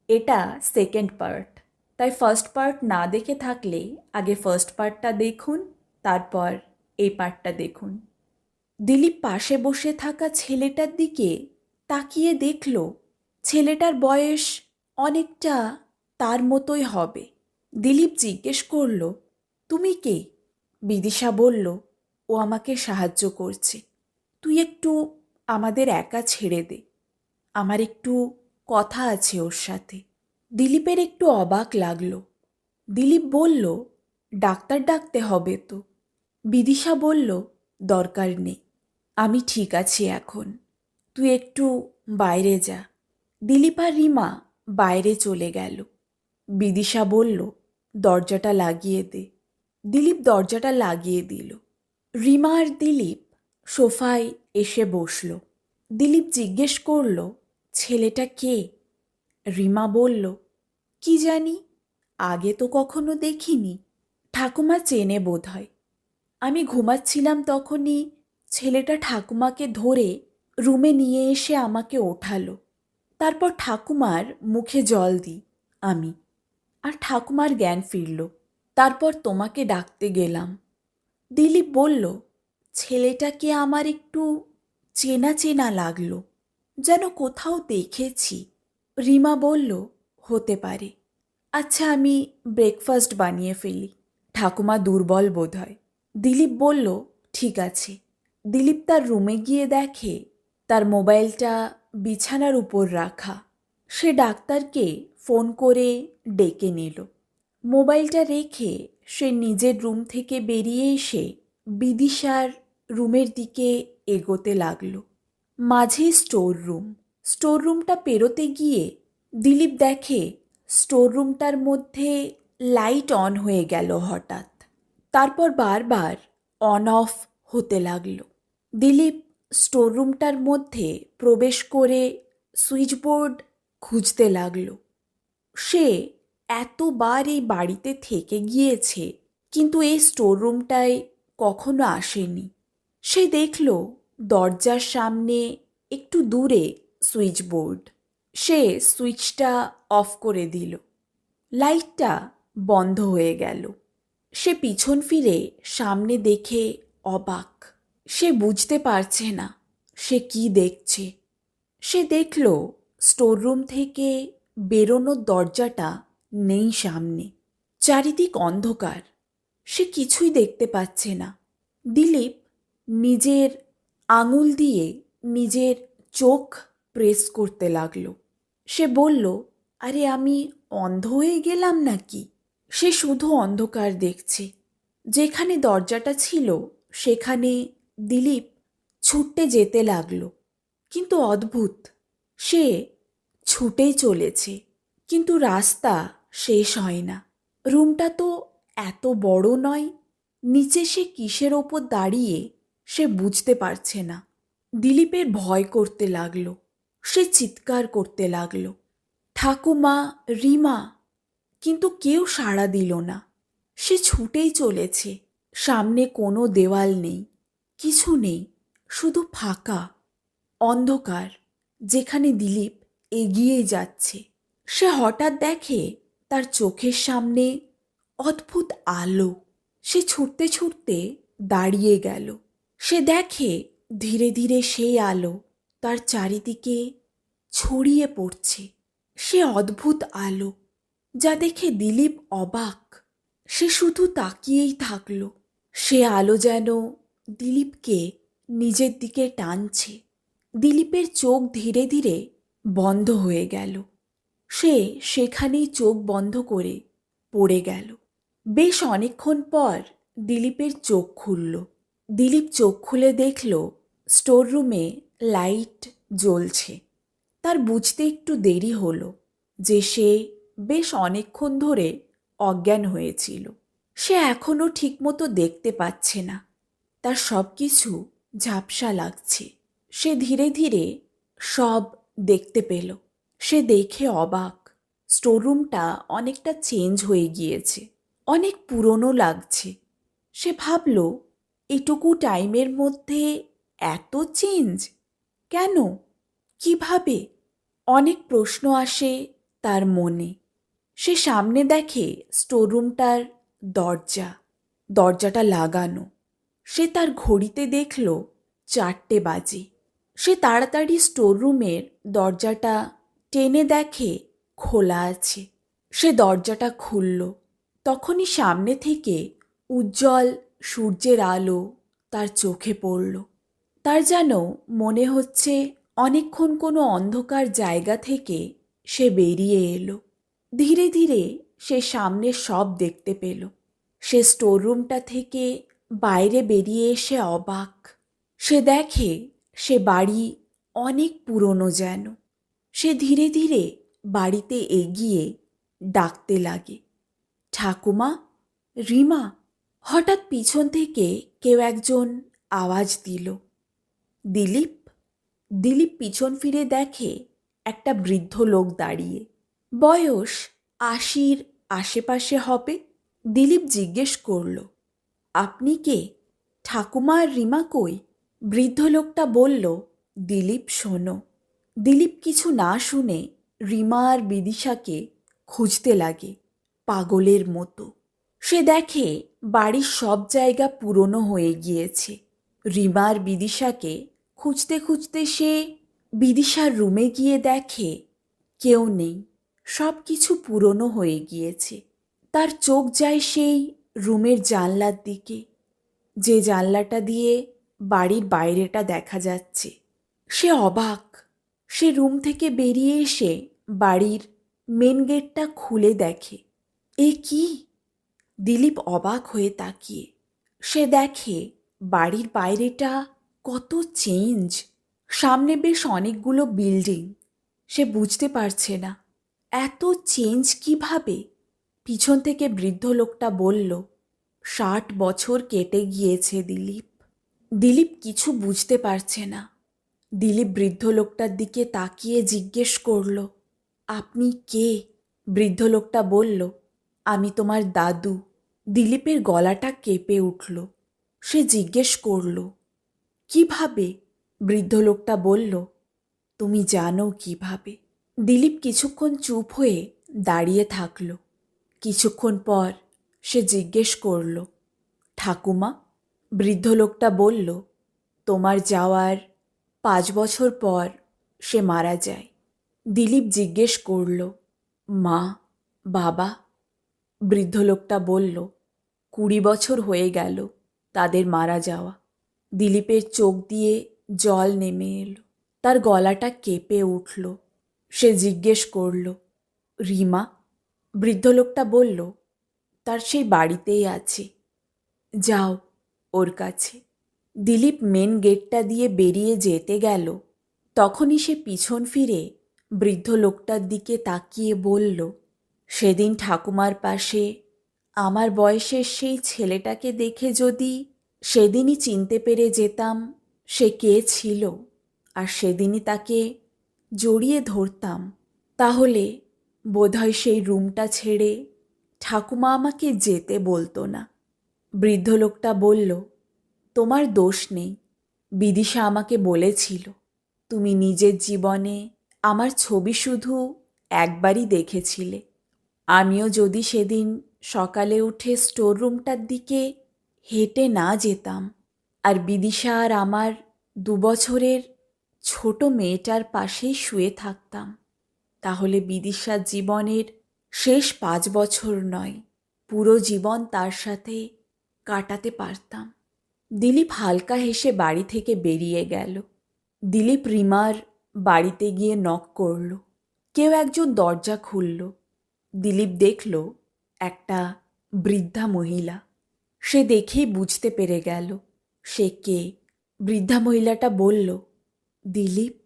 এটা second part, তাই first part না দেখে থাকলে আগে ফার্স্ট পার্টটা দেখুন, তারপর এই পার্টটা দেখুন। দিলীপ পাশে বসে থাকা ছেলেটার দিকে তাকিয়ে দেখল ছেলেটার বয়স অনেকটা তার মতোই হবে। দিলীপ জিজ্ঞেস করল, তুমি কে? বিদিশা বলল, ও আমাকে সাহায্য করছে, তুই একটু আমাদের একা ছেড়ে দে, আমার একটু কথা আছে ওর সাথে। দিলীপের একটু অবাক লাগলো। দিলীপ বলল, ডাক্তার ডাকতে হবে তো? বিদিশা বলল, দরকার নেই, আমি ঠিক আছি এখন, তুই একটু বাইরে যা। দিলীপ আর রিমা বাইরে চলে গেল। বিদিশা বলল, দরজাটা লাগিয়ে দে। দিলীপ দরজাটা লাগিয়ে দিল। রিমা আর দিলীপ সোফায় এসে বসল। দিলীপ জিজ্ঞেস করল, ছেলেটা কে? রিমা বলল, কি জানি, আগে তো কখনো দেখিনি, ঠাকুমা চেনে বোধহয়। আমি ঘুমাচ্ছিলাম তখনই ছেলেটা ঠাকুমাকে ধরে রুমে নিয়ে এসে আমাকে ওঠালো। তারপর ঠাকুমার মুখে জল দিই আমি, আর ঠাকুমার জ্ঞান ফিরল। তারপর তোমাকে ডাকতে গেলাম। দিলীপ বলল, ছেলেটাকে আমার একটু চেনা চেনা লাগলো, যেন কোথাও দেখেছি। রিমা বলল, হতে পারে। আচ্ছা, আমি ব্রেকফাস্ট বানিয়ে ফেলি, ঠাকুমা দুর্বল বোধ হয়। দিলীপ বলল, ঠিক আছে। দিলীপ তার রুমে গিয়ে দেখে তার মোবাইলটা বিছানার উপর রাখা। সে ডাক্তারকে ফোন করে ডেকে নিল। মোবাইলটা রেখে সে নিজের রুম থেকে বেরিয়ে এসে বিদিশার রুমের দিকে এগোতে লাগল। মাঝে স্টোর রুম। স্টোর রুমটা পেরোতে গিয়ে দিলীপ দেখে স্টোর রুমটার মধ্যে লাইট অন হয়ে গেল হঠাৎ, তারপর বারবার অন অফ হতে লাগল। দিলীপ স্টোর রুমটার মধ্যে প্রবেশ করে সুইচবোর্ড খুঁজতে লাগল। সে এতবার এই বাড়িতে থেকে গিয়েছে, কিন্তু এই স্টোর রুমটায় কখনো আসেনি। সে দেখল দরজার সামনে একটু দূরে সুইচবোর্ড। সে সুইচটা অফ করে দিল। লাইটটা বন্ধ হয়ে গেল। সে পিছন ফিরে সামনে দেখে অবাক। সে বুঝতে পারছে না সে কি দেখছে। সে দেখল স্টোররুম থেকে বেরোনোর দরজাটা নেই সামনে। চারিদিক অন্ধকার, সে কিছুই দেখতে পাচ্ছে না। দিলীপ নিজের আঙুল দিয়ে নিজের চোখ প্রেস করতে লাগলো। সে বলল, আরে আমি অন্ধ হয়ে গেলাম নাকি? সে শুধু অন্ধকার দেখছে। যেখানে দরজাটা ছিল সেখানে দিলীপ ছুটে যেতে লাগলো। কিন্তু অদ্ভুত, সে ছুটেই চলেছে, কিন্তু রাস্তা শেষ হয় না। রুমটা তো এত বড় নয়, নিচে সে কিসের ওপর দাঁড়িয়ে সে বুঝতে পারছে না। দিলীপের ভয় করতে লাগলো। সে চিৎকার করতে লাগলো, ঠাকুমা, রিমা, কিন্তু কেউ সাড়া দিল না। সে ছুটেই চলেছে। সামনে কোনো দেওয়াল নেই, কিছু নেই, শুধু ফাঁকা অন্ধকার, যেখানে দিলীপ এগিয়ে যাচ্ছে। সে হঠাৎ দেখে তার চোখের সামনে অদ্ভুত আলো। সে ছুটতে ছুটতে দাঁড়িয়ে গেল। সে দেখে ধীরে ধীরে সেই আলো তার চারিদিকে ছড়িয়ে পড়ছে। সে অদ্ভুত আলো, যা দেখে দিলীপ অবাক। সে শুধু তাকিয়েই থাকল। সে আলো যেন দিলীপকে নিজের দিকে টানছে। দিলীপের চোখ ধীরে ধীরে বন্ধ হয়ে গেল। সে সেখানেই চোখ বন্ধ করে পড়ে গেল। বেশ অনেকক্ষণ পর দিলীপের চোখ খুলল। দিলীপ চোখ খুলে দেখল স্টোর রুমে লাইট জ্বলছে। তার বুঝতে একটু দেরি হলো যে সে বেশ অনেকক্ষণ ধরে অজ্ঞান হয়েছিল। সে এখনও ঠিকমতো দেখতে পাচ্ছে না, তার সব কিছু ঝাপসা লাগছে। সে ধীরে ধীরে সব দেখতে পেল। সে দেখে অবাক, স্টোররুমটা অনেকটা চেঞ্জ হয়ে গিয়েছে, অনেক পুরনো লাগছে। সে ভাবল, এটুকু টাইমের মধ্যে এত চেঞ্জ কেন, কিভাবে? অনেক প্রশ্ন আসে তার মনে। সে সামনে দেখে স্টোররুমটার দরজাটা লাগানো। সে তার ঘড়িতে দেখল 4টে বাজে। সে তাড়াতাড়ি স্টোররুমের দরজাটা টেনে দেখে খোলা আছে। সে দরজাটা খুলল। তখনই সামনে থেকে উজ্জ্বল সূর্যের আলো তার চোখে পড়ল। তার যেন মনে হচ্ছে অনেকক্ষণ কোনো অন্ধকার জায়গা থেকে সে বেরিয়ে এলো। ধীরে ধীরে সে সামনে সব দেখতে পেল। সে স্টোররুমটা থেকে বাইরে বেরিয়ে এসে অবাক। সে দেখে সে বাড়ি অনেক পুরনো যেন। সে ধীরে ধীরে বাড়িতে এগিয়ে ডাকতে লাগে, ঠাকুমা, রিমা। হঠাৎ পিছন থেকে কেউ একজন আওয়াজ দিল, দিলীপ। দিলীপ পিছন ফিরে দেখে একটা বৃদ্ধ লোক দাঁড়িয়ে। বয়স 80-র আশেপাশে হবে। দিলীপ জিজ্ঞেস করল, আপনি কে? ঠাকুমা আর রিমা কই? বৃদ্ধ লোকটা বলল, দিলীপ শোনো। দিলীপ কিছু না শুনে রিমা আর বিদিশাকে খুঁজতে লাগে পাগলের মতো। সে দেখে বাড়ির সব জায়গা পুরনো হয়ে গিয়েছে। রিমা আর বিদিশাকে খুঁজতে খুঁজতে সে বিদিশার রুমে গিয়ে দেখে কেউ নেই, সব কিছু পুরনো হয়ে গিয়েছে। তার চোখ যায় সেই রুমের জানলার দিকে, যে জানলাটা দিয়ে বাড়ির বাইরেটা দেখা যাচ্ছে। সে অবাক। সে রুম থেকে বেরিয়ে এসে বাড়ির মেন গেটটা খুলে দেখে। এ কি? দিলীপ অবাক হয়ে তাকিয়ে। সে দেখে বাড়ির বাইরেটা কত চেঞ্জ। সামনে বেশ অনেকগুলো বিল্ডিং। সে বুঝতে পারছে না এত চেঞ্জ কিভাবে। পিছন থেকে বৃদ্ধ লোকটা বলল, 60 বছর কেটে গিয়েছে দিলীপ। দিলীপ কিছু বুঝতে পারছে না। দিলীপ বৃদ্ধ লোকটার দিকে তাকিয়ে জিজ্ঞেস করল, আপনি কে? বৃদ্ধ লোকটা বলল, আমি তোমার দাদু। দিলীপের গলাটা কেঁপে উঠল। সে জিজ্ঞেস করল, কিভাবে? বৃদ্ধ লোকটা বলল, তুমি জানো কিভাবে। দিলীপ কিছুক্ষণ চুপ হয়ে দাঁড়িয়ে থাকল। কিছুক্ষণ পর সে জিজ্ঞেস করল, ঠাকুমা? বৃদ্ধ লোকটা বলল, তোমার যাওয়ার 5 বছর পর সে মারা যায়। দিলীপ জিজ্ঞেস করল, মা, বাবা? বৃদ্ধ লোকটা বলল, 20 বছর হয়ে গেল তাদের মারা যাওয়া। দিলীপের চোখ দিয়ে জল নেমে এলো। তার গলাটা কেঁপে উঠল। সে জিজ্ঞেস করল, রিমা? বৃদ্ধ লোকটা বলল, তার সেই বাড়িতেই আছে, যাও ওর কাছে। দিলীপ মেন গেটটা দিয়ে বেরিয়ে যেতে গেল। তখনই সে পিছন ফিরে বৃদ্ধ লোকটার দিকে তাকিয়ে বলল, সেদিন ঠাকুমার পাশে আমার বয়সের সেই ছেলেটাকে দেখে যদি সেদিনই চিনতে পেরে যেতাম সে কে ছিল, আর সেদিনই তাকে জড়িয়ে ধরতাম, তাহলে বোধহয় সেই রুমটা ছেড়ে ঠাকুমা আমাকে যেতে বলতো না। বৃদ্ধ লোকটা বলল, তোমার দোষ নেই। বিদিশা আমাকে বলেছিল, তুমি নিজের জীবনে আমার ছবি শুধু একবারই দেখেছিলে। আমিও যদি সেদিন সকালে উঠে স্টোররুমটার দিকে হেঁটে না যেতাম, আর বিদিশা আর আমার 2 বছরের ছোট মেয়েটার পাশেই শুয়ে থাকতাম, তাহলে বিদিশার জীবনের শেষ 5 বছর নয়, পুরো জীবন তার সাথে কাটাতে পারতাম। দিলীপ হালকা হেসে বাড়ি থেকে বেরিয়ে গেল। দিলীপ রিমার বাড়িতে গিয়ে নক করল। কেউ একজন দরজা খুলল। দিলীপ দেখল একটা বৃদ্ধা মহিলা। সে দেখেই বুঝতে পেরে গেল সে কে। বৃদ্ধা মহিলাটা বলল, দিলীপ।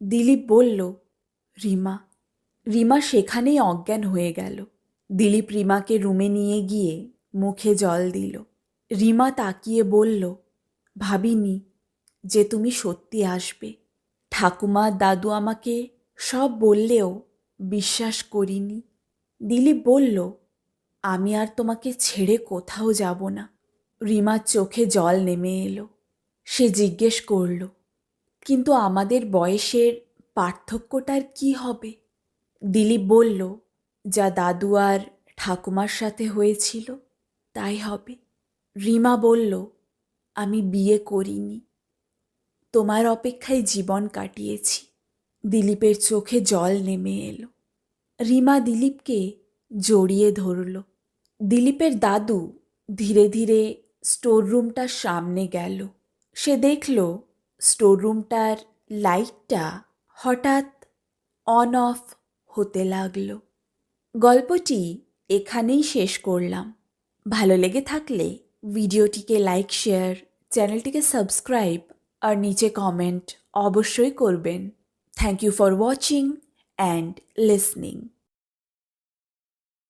দিলীপ বলল, রিমা। রিমা সেখানেই অজ্ঞান হয়ে গেল। দিলীপ রিমাকে রুমে নিয়ে গিয়ে মুখে জল দিল। রিমা তাকিয়ে বলল, ভাবিনি যে তুমি সত্যি আসবে। ঠাকুমা দাদু আমাকে সব বললেও বিশ্বাস করিনি। দিলীপ বলল, আমি আর তোমাকে ছেড়ে কোথাও যাব না। রিমার চোখে জল নেমে এলো। সে জিজ্ঞেস করল, কিন্তু আমাদের বয়সের পার্থক্যটার কি হবে? দিলীপ বলল, যা দাদু আর ঠাকুমার সাথে হয়েছিল তাই হবে। রিমা বলল, আমি বিয়ে করিনি, তোমার অপেক্ষায় জীবন কাটিয়েছি। দিলীপের চোখে জল নেমে এলো। রিমা দিলীপকে জড়িয়ে ধরল। দিলীপের দাদু ধীরে ধীরে স্টোররুমটার সামনে গেল। সে দেখল স্টোররুমটার লাইটটা হঠাৎ অন অফ হতে লাগল। গল্পটি এখানেই শেষ করলাম। ভালো লেগে থাকলে ভিডিওটিকে লাইক, শেয়ার, চ্যানেলটিকে সাবস্ক্রাইব আর নিচে কমেন্ট অবশ্যই করবেন। Thank you for watching and listening.